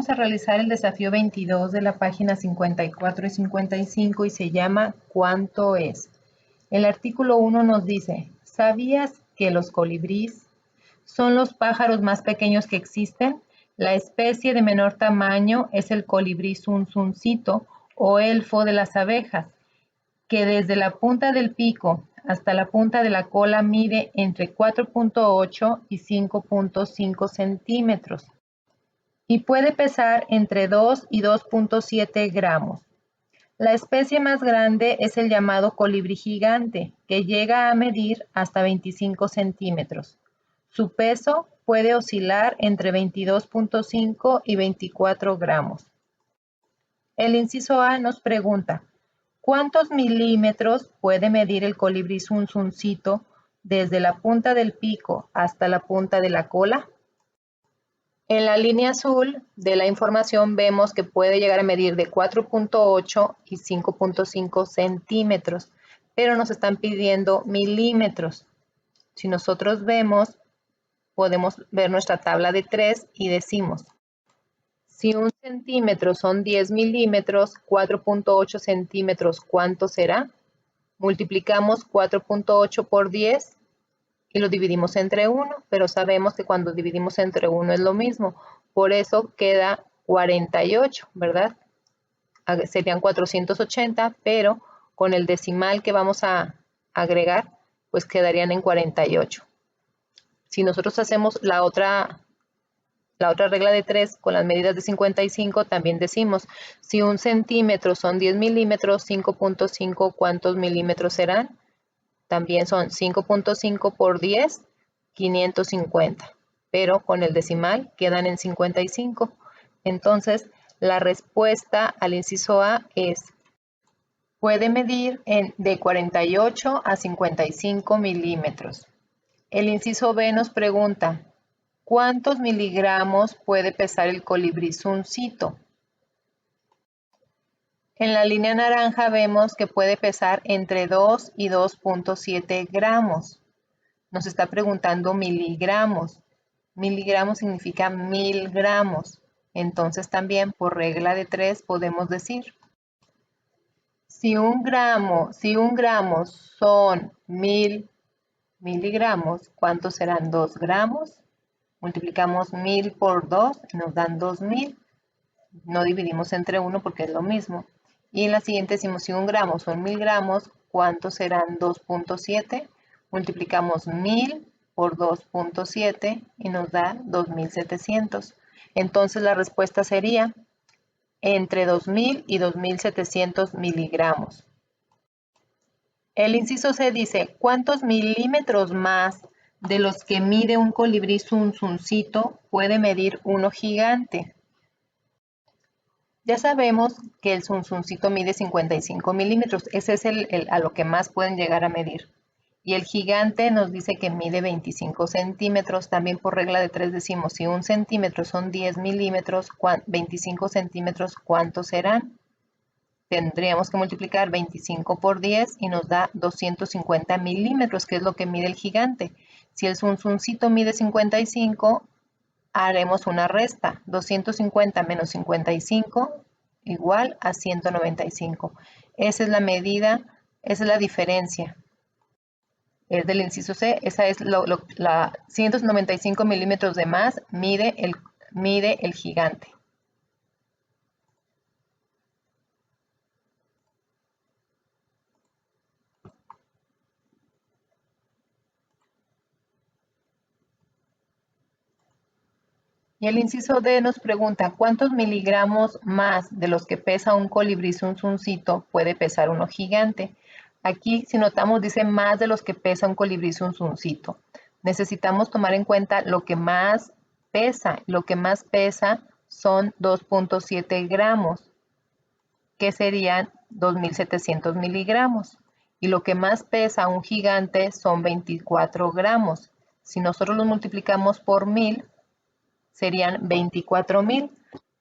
Vamos a realizar el desafío 22 de la página 54 y 55 y se llama ¿cuánto es? El artículo 1 nos dice, ¿sabías que los colibríes son los pájaros más pequeños que existen? La especie de menor tamaño es el colibrí zunzuncito o elfo de las abejas, que desde la punta del pico hasta la punta de la cola mide entre 4.8 y 5.5 centímetros y puede pesar entre 2 y 2.7 gramos. La especie más grande es el llamado colibrí gigante, que llega a medir hasta 25 centímetros. Su peso puede oscilar entre 22.5 y 24 gramos. El inciso A nos pregunta, ¿cuántos milímetros puede medir el colibrí zunzuncito desde la punta del pico hasta la punta de la cola? En la línea azul de la información vemos que puede llegar a medir de 4.8 y 5.5 centímetros, pero nos están pidiendo milímetros. Si nosotros vemos, podemos ver nuestra tabla de 3 y decimos, si un centímetro son 10 milímetros, 4.8 centímetros, ¿cuánto será? Multiplicamos 4.8 por 10 y lo dividimos entre 1, pero sabemos que cuando dividimos entre 1 es lo mismo. Por eso queda 48, ¿verdad? Serían 480, pero con el decimal que vamos a agregar, pues quedarían en 48. Si nosotros hacemos la otra regla de 3 con las medidas de 55, también decimos, si un centímetro son 10 milímetros, 5.5, ¿cuántos milímetros serán? También son 5.5 por 10, 550, pero con el decimal quedan en 55. Entonces, la respuesta al inciso A es, puede medir de 48 a 55 milímetros. El inciso B nos pregunta, ¿cuántos miligramos puede pesar el colibrí zunzuncito? En la línea naranja vemos que puede pesar entre 2 y 2.7 gramos. Nos está preguntando miligramos. Miligramos significa 1000 gramos. Entonces también por regla de 3 podemos decir, si un gramo son 1000 miligramos, ¿cuántos serán 2 gramos? Multiplicamos 1000 por 2 y nos dan 2000. No dividimos entre 1 porque es lo mismo. Y en la siguiente decimos, si un gramo son 1000 gramos, ¿cuántos serán 2.7? Multiplicamos 1000 por 2.7 y nos da 2700. Entonces la respuesta sería entre 2000 y 2700 miligramos. El inciso C dice, ¿cuántos milímetros más de los que mide un colibrí zunzuncito puede medir uno gigante? Ya sabemos que el zunzuncito mide 55 milímetros, ese es a lo que más pueden llegar a medir. Y el gigante nos dice que mide 25 centímetros, también por regla de 3 decimos, si un centímetro son 10 milímetros, 25 centímetros, ¿cuántos serán? Tendríamos que multiplicar 25 por 10 y nos da 250 milímetros, que es lo que mide el gigante. Si el zunzuncito mide 55, haremos una resta, 250 menos 55 igual a 195. Esa es la medida, esa es la diferencia. Es del inciso C, esa es la 195 milímetros de más mide el gigante. Y el inciso D nos pregunta, ¿cuántos miligramos más de los que pesa un colibrí zunzuncito puede pesar uno gigante? Aquí, si notamos, dice más de los que pesa un colibrí zunzuncito. Necesitamos tomar en cuenta lo que más pesa. Lo que más pesa son 2.7 gramos, que serían 2.700 miligramos. Y lo que más pesa un gigante son 24 gramos. Si nosotros los multiplicamos por 1000, serían 24.000.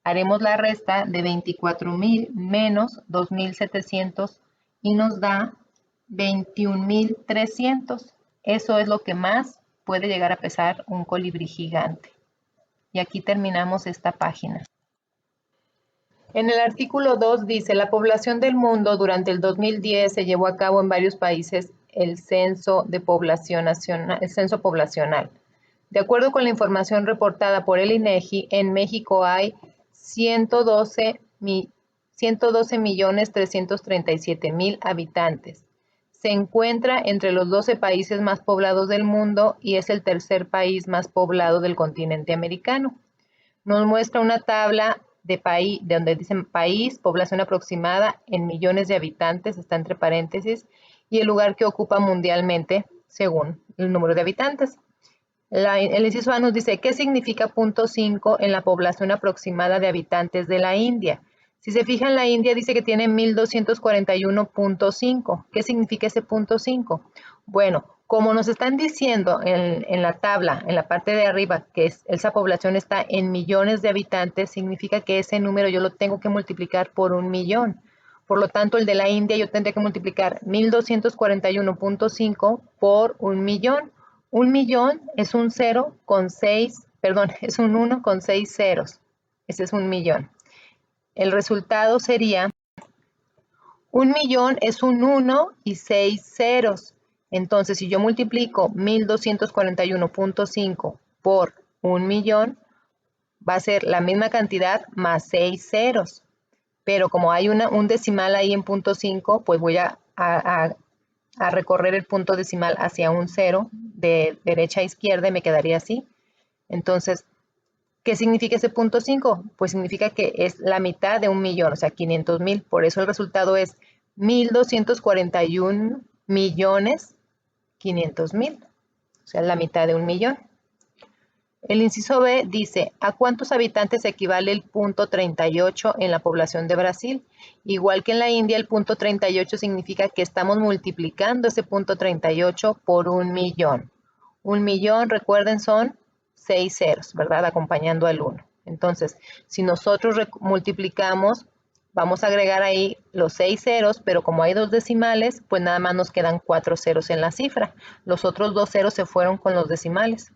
Haremos la resta de 24.000 menos 2.700 y nos da 21.300. Eso es lo que más puede llegar a pesar un colibrí gigante. Y aquí terminamos esta página. En el artículo 2 dice, la población del mundo durante el 2010 se llevó a cabo en varios países el censo poblacional. De acuerdo con la información reportada por el INEGI, en México hay 112.337.000 habitantes. Se encuentra entre los 12 países más poblados del mundo y es el tercer país más poblado del continente americano. Nos muestra una tabla de país, de donde dicen país, población aproximada en millones de habitantes, está entre paréntesis, y el lugar que ocupa mundialmente según el número de habitantes. El inciso A nos dice, ¿qué significa punto 5 en la población aproximada de habitantes de la India? Si se fijan, la India dice que tiene 1241.5. ¿Qué significa ese punto 5? Bueno, como nos están diciendo en la tabla, en la parte de arriba, que esa población está en millones de habitantes, significa que ese número yo lo tengo que multiplicar por 1.000.000. Por lo tanto, el de la India yo tendría que multiplicar 1241.5 por 1.000.000. 1.000.000 es un 0 con 6, perdón, es un 1 con 6 ceros. Ese es 1.000.000. El resultado sería 1.000.000 es un 1 y 6 ceros. Entonces, si yo multiplico 1241.5 por 1.000.000, va a ser la misma cantidad más 6 ceros. Pero como hay un decimal ahí en punto 5, pues voy a recorrer el punto decimal hacia un 0 de derecha a izquierda y me quedaría así. Entonces, ¿qué significa ese punto 5? Pues significa que es la mitad de 1.000.000, o sea, 500.000. Por eso el resultado es 1.241.500.000, o sea, la mitad de 1.000.000. El inciso B dice, ¿a cuántos habitantes equivale el punto 38 en la población de Brasil? Igual que en la India, el punto 38 significa que estamos multiplicando ese punto 38 por 1.000.000. 1.000.000, recuerden, son 6 ceros, ¿verdad? Acompañando al 1. Entonces, si nosotros multiplicamos, vamos a agregar ahí los 6 ceros, pero como hay 2 decimales, pues nada más nos quedan 4 ceros en la cifra. Los otros 2 ceros se fueron con los decimales.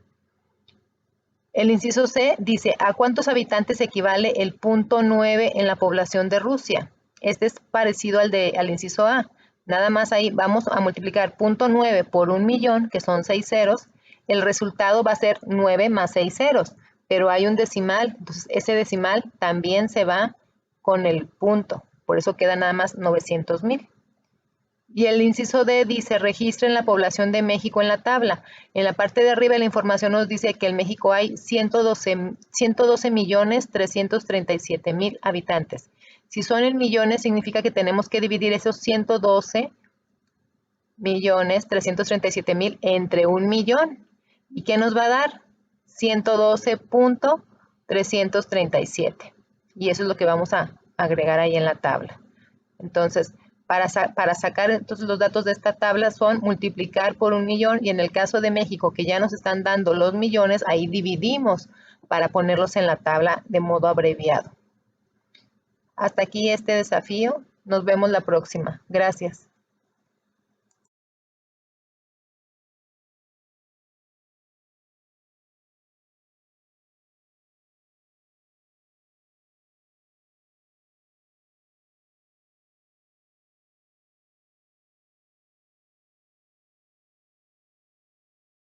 El inciso C dice, ¿a cuántos habitantes equivale el punto 9 en la población de Rusia? Este es parecido al inciso A. Nada más ahí vamos a multiplicar punto 9 por 1.000.000, que son 6 ceros. El resultado va a ser 9 más 6 ceros, pero hay un decimal, entonces ese decimal también se va con el punto. Por eso queda nada más 900.000. Y el inciso D dice, registra en la población de México en la tabla. En la parte de arriba la información nos dice que en México hay 112.337.000 habitantes. Si son en millones, significa que tenemos que dividir esos 112.337.000 entre 1.000.000. ¿Y qué nos va a dar? 112.337. Y eso es lo que vamos a agregar ahí en la tabla. Entonces, para sacar entonces los datos de esta tabla son multiplicar por 1.000.000, y en el caso de México, que ya nos están dando los millones, ahí dividimos para ponerlos en la tabla de modo abreviado. Hasta aquí este desafío. Nos vemos la próxima. Gracias.